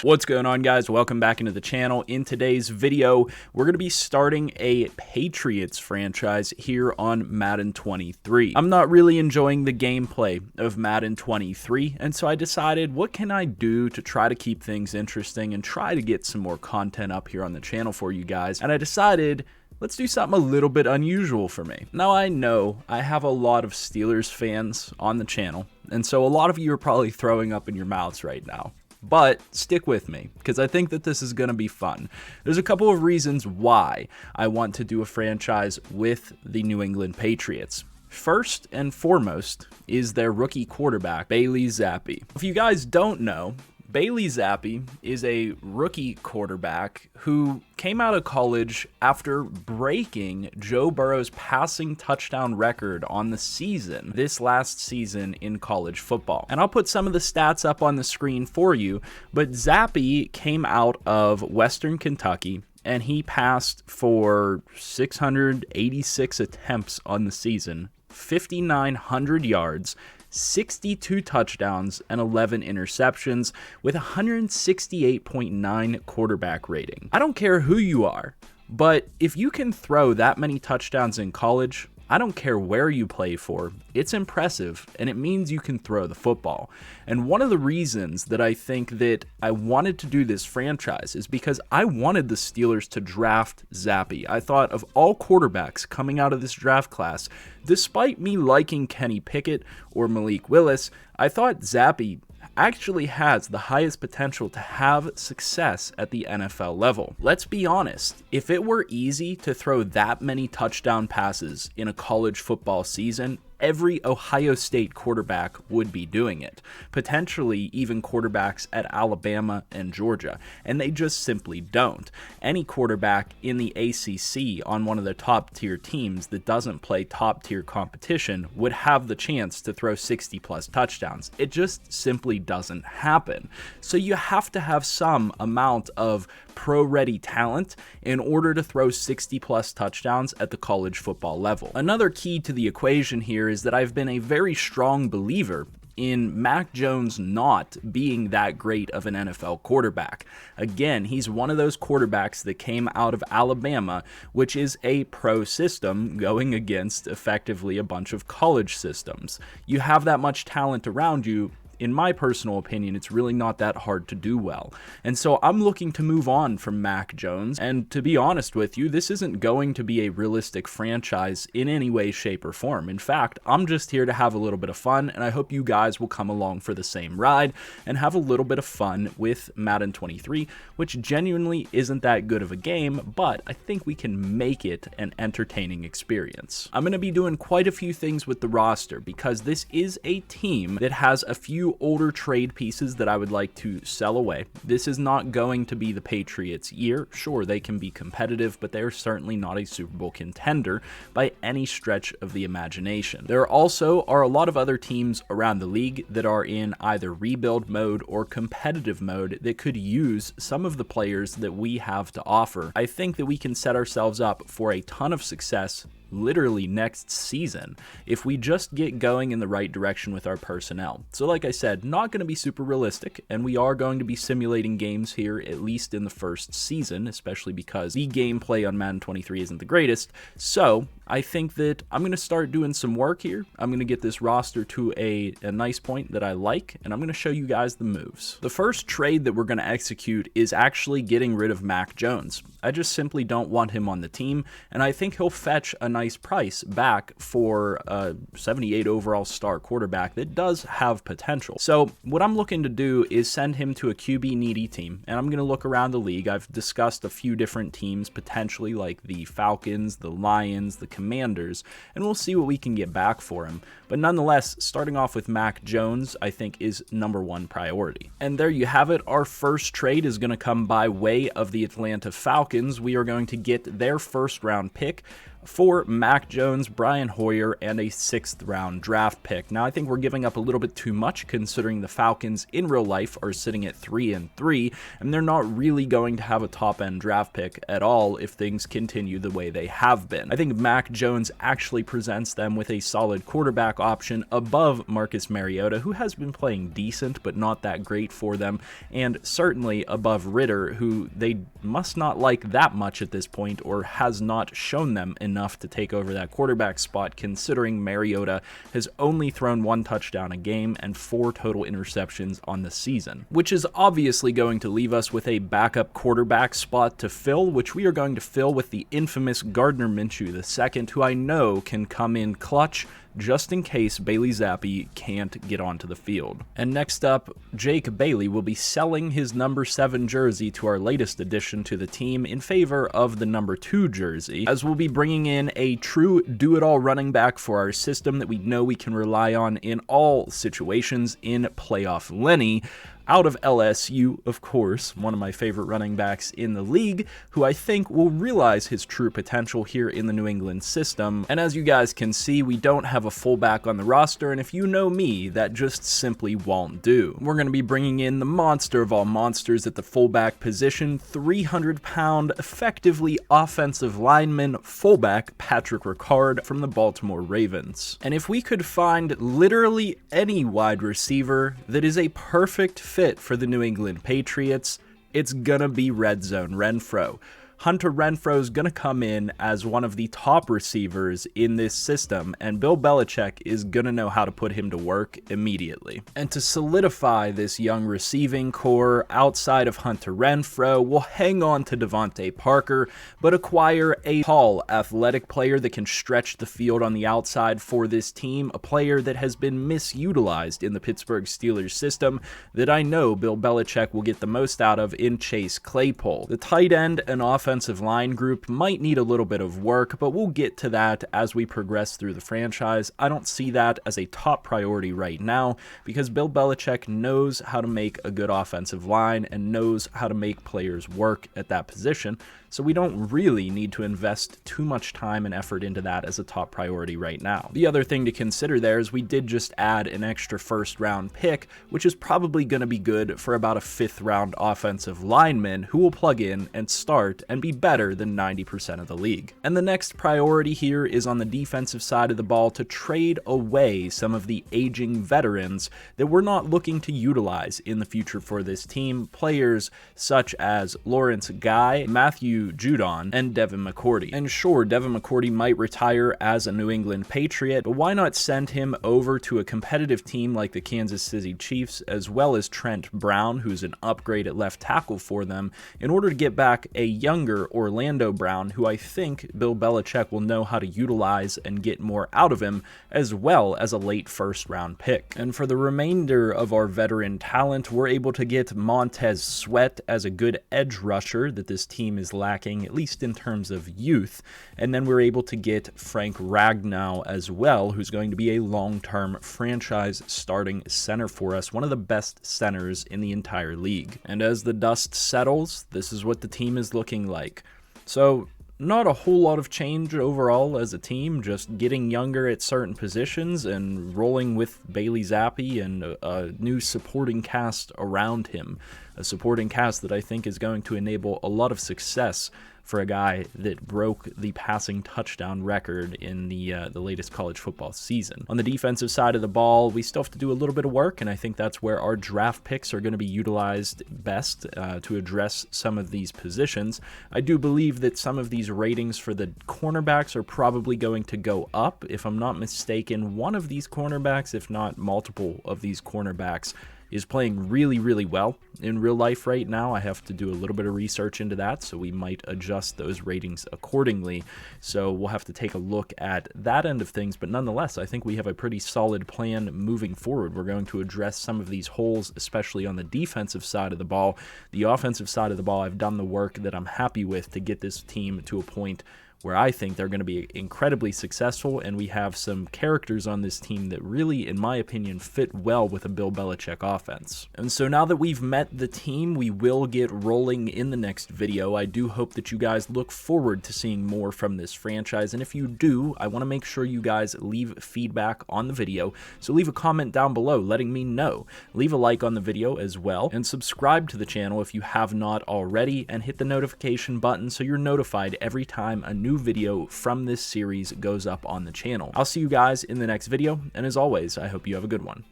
What's going on, guys? Welcome back into the channel. In today's video, we're going to be starting a Patriots franchise here on Madden 23. I'm not really enjoying the gameplay of Madden 23, and so I decided, what can I do to try to keep things interesting and try to get some more content up here on the channel for you guys? And I decided, let's do something a little bit unusual for me. Now, I know I have a lot of Steelers fans on the channel, and so a lot of you are probably throwing up in your mouths right now. But stick with me, because I think that this is going to be fun. There's a couple of reasons why I want to do a franchise with the New England Patriots. First and foremost is their rookie quarterback, Bailey Zappe. If you guys don't know, Bailey Zappe is a rookie quarterback who came out of college after breaking Joe Burrow's passing touchdown record on the season, this last season in college football. And I'll put some of the stats up on the screen for you, but Zappe came out of Western Kentucky and he passed for 686 attempts on the season, 5,900 yards, 62 touchdowns, and 11 interceptions with 168.9 quarterback rating. I don't care who you are, but if you can throw that many touchdowns in college, I don't care where you play for, it's impressive, and it means you can throw the football. And one of the reasons that I think that I wanted to do this franchise is because I wanted the Steelers to draft Zappe. I thought of all quarterbacks coming out of this draft class, despite me liking Kenny Pickett or Malik Willis, I thought Zappe actually has the highest potential to have success at the NFL level. Let's be honest, if it were easy to throw that many touchdown passes in a college football season, every Ohio State quarterback would be doing it, potentially even quarterbacks at Alabama and Georgia, and they just simply don't. Any quarterback in the ACC on one of the top tier teams that doesn't play top tier competition would have the chance to throw 60 plus touchdowns. It just simply doesn't happen. So you have to have some amount of pro-ready talent in order to throw 60 plus touchdowns at the college football level. Another key to the equation here is that I've been a very strong believer in Mac Jones not being that great of an NFL quarterback. Again, he's one of those quarterbacks that came out of Alabama, which is a pro system going against effectively a bunch of college systems. You have that much talent around you. In my personal opinion, it's really not that hard to do well. And so I'm looking to move on from Mac Jones. And to be honest with you, this isn't going to be a realistic franchise in any way, shape, or form. In fact, I'm just here to have a little bit of fun, and I hope you guys will come along for the same ride and have a little bit of fun with Madden 23, which genuinely isn't that good of a game, but I think we can make it an entertaining experience. I'm going to be doing quite a few things with the roster because this is a team that has a few older trade pieces that I would like to sell away. This is not going to be the Patriots' year. Sure, they can be competitive, but they're certainly not a Super Bowl contender by any stretch of the imagination. There also are a lot of other teams around the league that are in either rebuild mode or competitive mode that could use some of the players that we have to offer. I think that we can set ourselves up for a ton of success literally next season if we just get going in the right direction with our personnel. So like I said, not going to be super realistic, and we are going to be simulating games here at least in the first season, especially because the gameplay on Madden 23 isn't the greatest. So I think that I'm going to start doing some work here. I'm going to get this roster to a nice point that I like, and I'm going to show you guys the moves. The first trade that we're going to execute is actually getting rid of Mac Jones. I just simply don't want him on the team, and I think he'll fetch a nice price back for a 78 overall star quarterback that does have potential. So what I'm looking to do is send him to a QB needy team, and I'm going to look around the league. I've discussed a few different teams potentially, like the Falcons, the Lions, the Commanders, and we'll see what we can get back for him. But nonetheless, starting off with Mac Jones, I think is #1 priority. And there you have it. Our first trade is going to come by way of the Atlanta Falcons. We are going to get their first round pick for Mac Jones, Brian Hoyer, and a 6th round draft pick. Now, I think we're giving up a little bit too much considering the Falcons in real life are sitting at 3-3, and they're not really going to have a top-end draft pick at all if things continue the way they have been. I think Mac Jones actually presents them with a solid quarterback option above Marcus Mariota, who has been playing decent but not that great for them, and certainly above Ridder, who they must not like that much at this point or has not shown them enough to take over that quarterback spot, considering Mariota has only thrown 1 touchdown a game and 4 total interceptions on the season, which is obviously going to leave us with a backup quarterback spot to fill, which we are going to fill with the infamous Gardner Minshew II, who I know can come in clutch just in case Bailey Zappe can't get onto the field. And next up, Jake Bailey will be selling his number 7 jersey to our latest addition to the team in favor of the number 2 jersey, as we'll be bringing in a true do-it-all running back for our system that we know we can rely on in all situations in playoff Lenny, out of LSU, of course, one of my favorite running backs in the league, who I think will realize his true potential here in the New England system. And as you guys can see, we don't have a fullback on the roster, and if you know me, that just simply won't do. We're going to be bringing in the monster of all monsters at the fullback position, 300-pound, effectively offensive lineman, fullback Patrick Ricard from the Baltimore Ravens. And if we could find literally any wide receiver that is a perfect fit for the New England Patriots, it's gonna be Red Zone Renfrow. Hunter Renfrow is going to come in as one of the top receivers in this system, and Bill Belichick is going to know how to put him to work immediately. And to solidify this young receiving core outside of Hunter Renfrow, we'll hang on to Devontae Parker, but acquire a tall, athletic player that can stretch the field on the outside for this team, a player that has been misutilized in the Pittsburgh Steelers system that I know Bill Belichick will get the most out of in Chase Claypool. The tight end and offensive line group might need a little bit of work, but we'll get to that as we progress through the franchise. I don't see that as a top priority right now because Bill Belichick knows how to make a good offensive line and knows how to make players work at that position. So we don't really need to invest too much time and effort into that as a top priority right now. The other thing to consider there is we did just add an extra 1st round pick, which is probably going to be good for about a 5th round offensive lineman who will plug in and start and be better than 90% of the league. And the next priority here is on the defensive side of the ball to trade away some of the aging veterans that we're not looking to utilize in the future for this team, players such as Lawrence Guy, Matthew Judon, and Devin McCourty. And sure, Devin McCourty might retire as a New England Patriot, but why not send him over to a competitive team like the Kansas City Chiefs, as well as Trent Brown, who's an upgrade at left tackle for them, in order to get back a younger Orlando Brown, who I think Bill Belichick will know how to utilize and get more out of him, as well as a late 1st round pick. And for the remainder of our veteran talent, we're able to get Montez Sweat as a good edge rusher that this team is lacking, at least in terms of youth, and then we're able to get Frank Ragnow as well, who's going to be a long-term franchise starting center for us, one of the best centers in the entire league. And as the dust settles, this is what the team is looking like. So not a whole lot of change overall as a team, just getting younger at certain positions and rolling with Bailey Zappe and a new supporting cast around him. A supporting cast that I think is going to enable a lot of success for a guy that broke the passing touchdown record in the latest college football season. On the defensive side of the ball, we still have to do a little bit of work, and I think that's where our draft picks are going to be utilized best to address some of these positions. I do believe that some of these ratings for the cornerbacks are probably going to go up. If I'm not mistaken, one of these cornerbacks, if not multiple of these cornerbacks, is playing really, really well in real life right now. I have to do a little bit of research into that, so we might adjust those ratings accordingly. So we'll have to take a look at that end of things, but nonetheless, I think we have a pretty solid plan moving forward. We're going to address some of these holes, especially on the defensive side of the ball. The offensive side of the ball, I've done the work that I'm happy with to get this team to a point where I think they're going to be incredibly successful, and we have some characters on this team that really, in my opinion, fit well with a Bill Belichick offense. And so now that we've met the team, we will get rolling in the next video. I do hope that you guys look forward to seeing more from this franchise, and if you do, I want to make sure you guys leave feedback on the video, so leave a comment down below letting me know. Leave a like on the video as well, and subscribe to the channel if you have not already, and hit the notification button so you're notified every time a new video from this series goes up on the channel. I'll see you guys in the next video, and as always, I hope you have a good one.